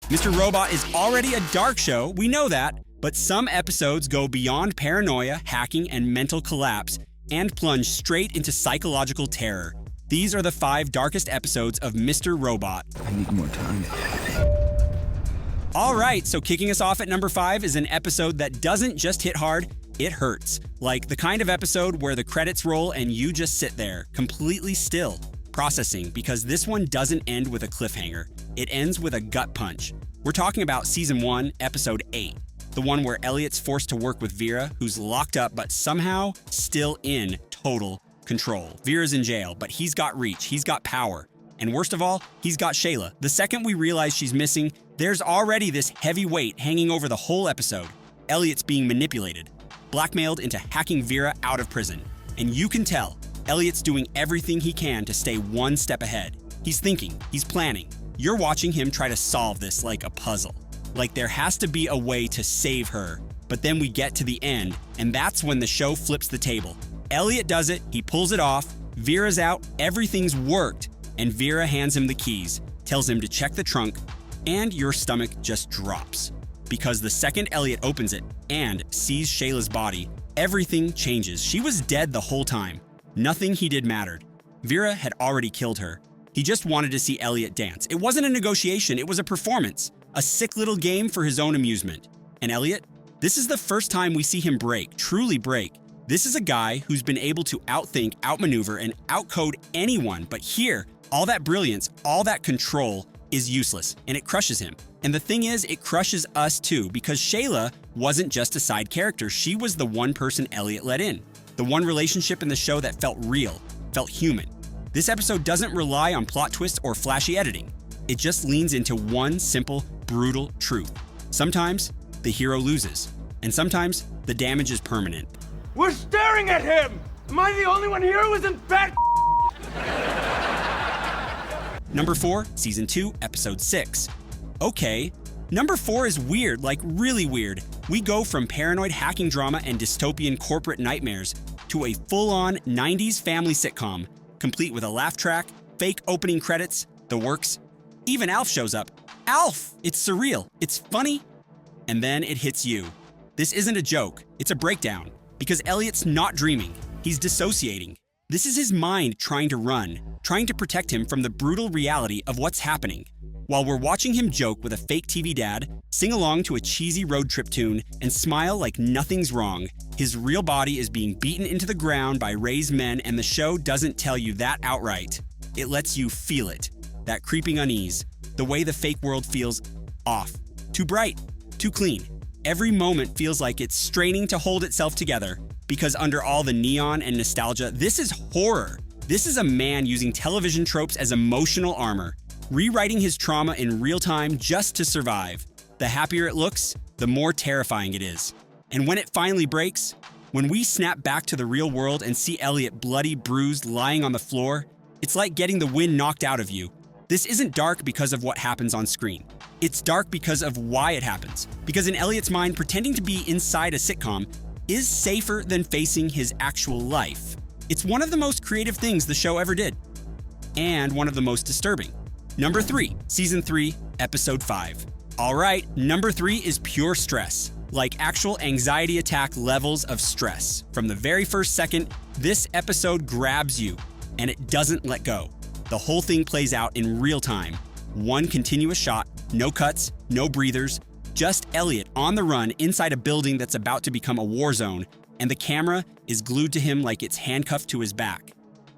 Mr. Robot is already a dark show, we know that, but some episodes go beyond paranoia, hacking, and mental collapse and plunge straight into psychological terror. These are the 5 darkest episodes of Mr. Robot. I need more time. All right, so kicking us off at number 5 is an episode that doesn't just hit hard, it hurts. Like the kind of episode where the credits roll and you just sit there, completely still, processing, because this one doesn't end with a cliffhanger. It ends with a gut punch. We're talking about Season 1, Episode 8, the one where Elliot's forced to work with Vera, who's locked up but somehow still in total control. Vera's in jail, but he's got reach, he's got power. And worst of all, he's got Shayla. The second we realize she's missing, there's already this heavy weight hanging over the whole episode. Elliot's being manipulated, blackmailed into hacking Vera out of prison. And you can tell, Elliot's doing everything he can to stay one step ahead. He's thinking, he's planning. You're watching him try to solve this like a puzzle. Like there has to be a way to save her. But then we get to the end, and that's when the show flips the table. Elliot does it, he pulls it off, Vera's out, everything's worked, and Vera hands him the keys, tells him to check the trunk, and your stomach just drops. Because the second Elliot opens it and sees Shayla's body, everything changes. She was dead the whole time. Nothing he did mattered. Vera had already killed her. He just wanted to see Elliot dance. It wasn't a negotiation, it was a performance. A sick little game for his own amusement. And Elliot? This is the first time we see him break, truly break. This is a guy who's been able to outthink, outmaneuver, and outcode anyone, but here, all that brilliance, all that control is useless, and it crushes him. And the thing is, it crushes us too, because Shayla wasn't just a side character, she was the one person Elliot let in. The one relationship in the show that felt real, felt human. This episode doesn't rely on plot twists or flashy editing. It just leans into one simple, brutal truth. Sometimes, the hero loses, and sometimes, the damage is permanent. We're staring at him! Am I the only one here who isn't fat? Number 4, Season 2, Episode 6. Okay, number 4 is weird, like really weird. We go from paranoid hacking drama and dystopian corporate nightmares to a full-on 90s family sitcom, complete with a laugh track, fake opening credits, the works. Even Alf shows up. Alf! It's surreal, it's funny, and then it hits you. This isn't a joke, it's a breakdown. Because Elliot's not dreaming, he's dissociating. This is his mind trying to run, trying to protect him from the brutal reality of what's happening. While we're watching him joke with a fake TV dad, sing along to a cheesy road trip tune, and smile like nothing's wrong, his real body is being beaten into the ground by Ray's men, and the show doesn't tell you that outright. It lets you feel it, that creeping unease, the way the fake world feels off, too bright, too clean. Every moment feels like it's straining to hold itself together, because under all the neon and nostalgia, this is horror. This is a man using television tropes as emotional armor, rewriting his trauma in real time just to survive. The happier it looks, the more terrifying it is. And when it finally breaks, when we snap back to the real world and see Elliot bloody, bruised, lying on the floor, it's like getting the wind knocked out of you. This isn't dark because of what happens on screen. It's dark because of why it happens. Because in Elliot's mind, pretending to be inside a sitcom is safer than facing his actual life. It's one of the most creative things the show ever did. And one of the most disturbing. Number 3, Season 3, Episode 5. All right, number 3 is pure stress. Like actual anxiety attack levels of stress. From the very first second, this episode grabs you, and it doesn't let go. The whole thing plays out in real time. One continuous shot, no cuts, no breathers, just Elliot on the run inside a building that's about to become a war zone, and the camera is glued to him like it's handcuffed to his back.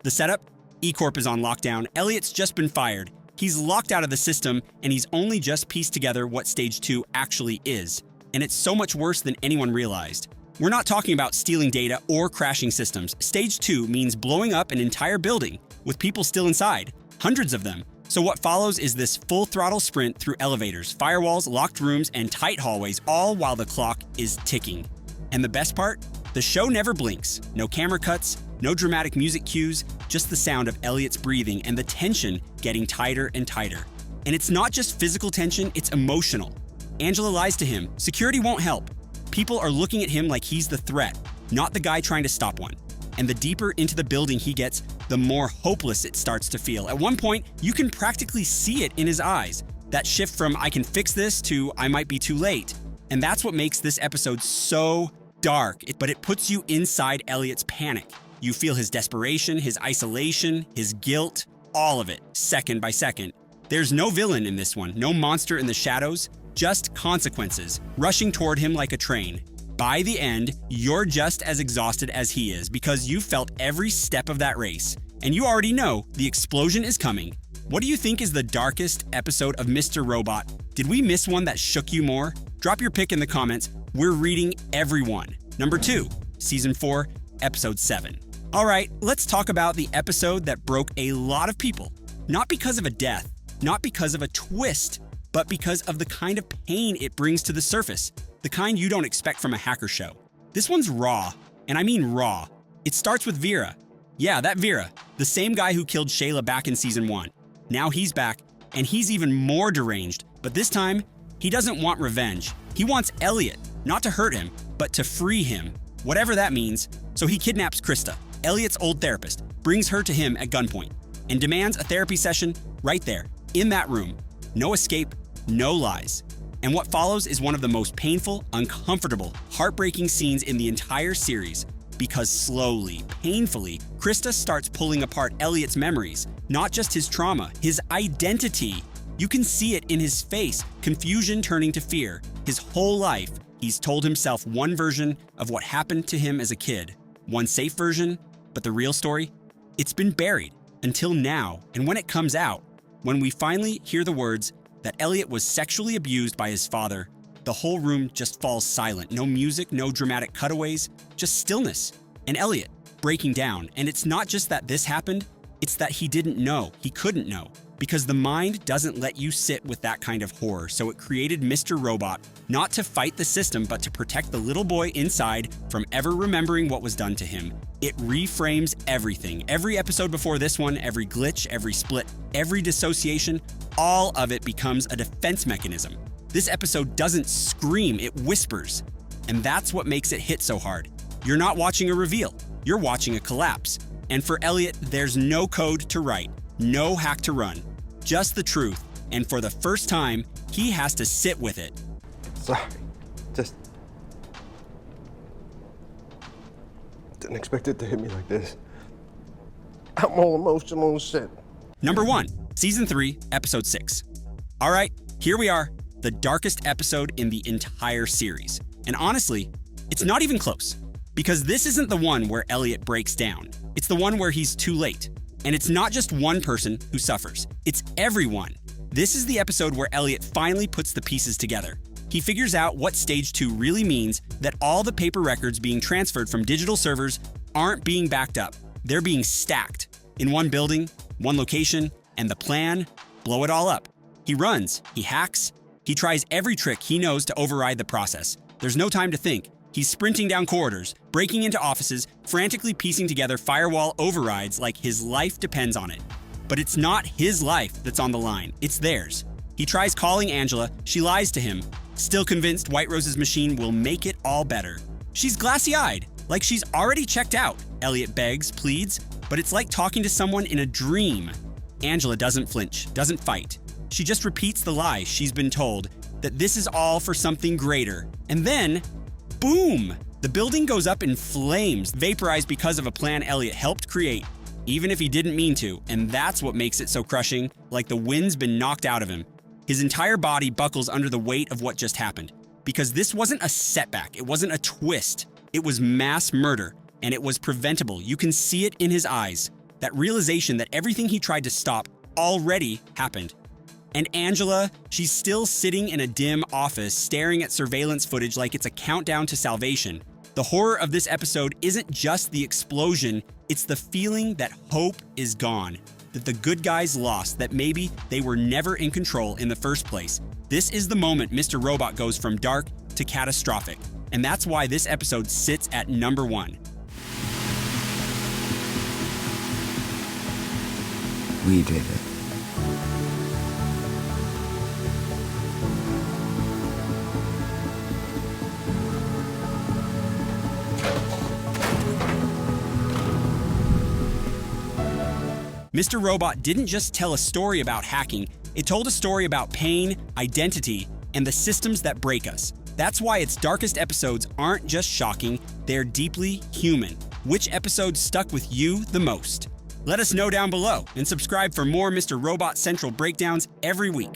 The setup? E-Corp is on lockdown, Elliot's just been fired. He's locked out of the system, and he's only just pieced together what Stage 2 actually is. And it's so much worse than anyone realized. We're not talking about stealing data or crashing systems. Stage 2 means blowing up an entire building, with people still inside, hundreds of them. So what follows is this full-throttle sprint through elevators, firewalls, locked rooms, and tight hallways, all while the clock is ticking. And the best part? The show never blinks. No camera cuts, no dramatic music cues, just the sound of Elliot's breathing and the tension getting tighter and tighter. And it's not just physical tension, it's emotional. Angela lies to him. Security won't help. People are looking at him like he's the threat, not the guy trying to stop one. And the deeper into the building he gets, the more hopeless it starts to feel. At one point, you can practically see it in his eyes. That shift from I can fix this to I might be too late. And that's what makes this episode so dark, but it puts you inside Elliot's panic. You feel his desperation, his isolation, his guilt, all of it, second by second. There's no villain in this one, no monster in the shadows, just consequences, rushing toward him like a train. By the end, you're just as exhausted as he is because you felt every step of that race. And you already know the explosion is coming. What do you think is the darkest episode of Mr. Robot? Did we miss one that shook you more? Drop your pick in the comments. We're reading every one. Number 2, Season 4, Episode 7. All right, let's talk about the episode that broke a lot of people. Not because of a death, not because of a twist, but because of the kind of pain it brings to the surface. The kind you don't expect from a hacker show. This one's raw, and I mean raw. It starts with Vera. Yeah, that Vera, the same guy who killed Shayla back in Season 1. Now he's back, and he's even more deranged, but this time, he doesn't want revenge. He wants Elliot, not to hurt him, but to free him, whatever that means. So he kidnaps Krista, Elliot's old therapist, brings her to him at gunpoint, and demands a therapy session right there, in that room. No escape, no lies. And what follows is one of the most painful, uncomfortable, heartbreaking scenes in the entire series, because slowly, painfully, Krista starts pulling apart Elliot's memories, not just his trauma, his identity. You can see it in his face, confusion turning to fear. His whole life, he's told himself one version of what happened to him as a kid, one safe version, but the real story? It's been buried until now, and when it comes out, when we finally hear the words that Elliot was sexually abused by his father, the whole room just falls silent. No music, no dramatic cutaways, just stillness. And Elliot breaking down. And it's not just that this happened, it's that he didn't know, he couldn't know. Because the mind doesn't let you sit with that kind of horror, so it created Mr. Robot, not to fight the system, but to protect the little boy inside from ever remembering what was done to him. It reframes everything. Every episode before this one, every glitch, every split, every dissociation, all of it becomes a defense mechanism. This episode doesn't scream, it whispers. And that's what makes it hit so hard. You're not watching a reveal, you're watching a collapse. And for Elliot, there's no code to write, no hack to run, just the truth. And for the first time, he has to sit with it. Sorry, just didn't expect it to hit me like this. I'm all emotional and shit. Number 1, Season 3, Episode 6. All right, here we are, the darkest episode in the entire series. And honestly, it's not even close, because this isn't the one where Elliot breaks down. It's the one where he's too late. And it's not just one person who suffers, it's everyone. This is the episode where Elliot finally puts the pieces together. He figures out what Stage 2 really means, that all the paper records being transferred from digital servers aren't being backed up. They're being stacked in one building, one location, and the plan, blow it all up. He runs, he hacks, he tries every trick he knows to override the process. There's no time to think. He's sprinting down corridors, breaking into offices, frantically piecing together firewall overrides like his life depends on it. But it's not his life that's on the line, it's theirs. He tries calling Angela, she lies to him, still convinced Whiterose's machine will make it all better. She's glassy-eyed, like she's already checked out. Elliot begs, pleads, but it's like talking to someone in a dream. Angela doesn't flinch, doesn't fight. She just repeats the lie she's been told, that this is all for something greater. And then, boom! The building goes up in flames, vaporized because of a plan Elliot helped create, even if he didn't mean to, and that's what makes it so crushing, like the wind's been knocked out of him. His entire body buckles under the weight of what just happened, because this wasn't a setback, it wasn't a twist, it was mass murder, and it was preventable. You can see it in his eyes, that realization that everything he tried to stop already happened. And Angela, she's still sitting in a dim office staring at surveillance footage like it's a countdown to salvation. The horror of this episode isn't just the explosion, it's the feeling that hope is gone, that the good guys lost, that maybe they were never in control in the first place. This is the moment Mr. Robot goes from dark to catastrophic, and that's why this episode sits at number 1. We did it. Mr. Robot didn't just tell a story about hacking, It told a story about pain, identity, and the systems that break us. That's why its darkest episodes aren't just shocking, they're deeply human. Which episode stuck with you the most? Let us know down below and subscribe for more Mr. Robot Central breakdowns every week.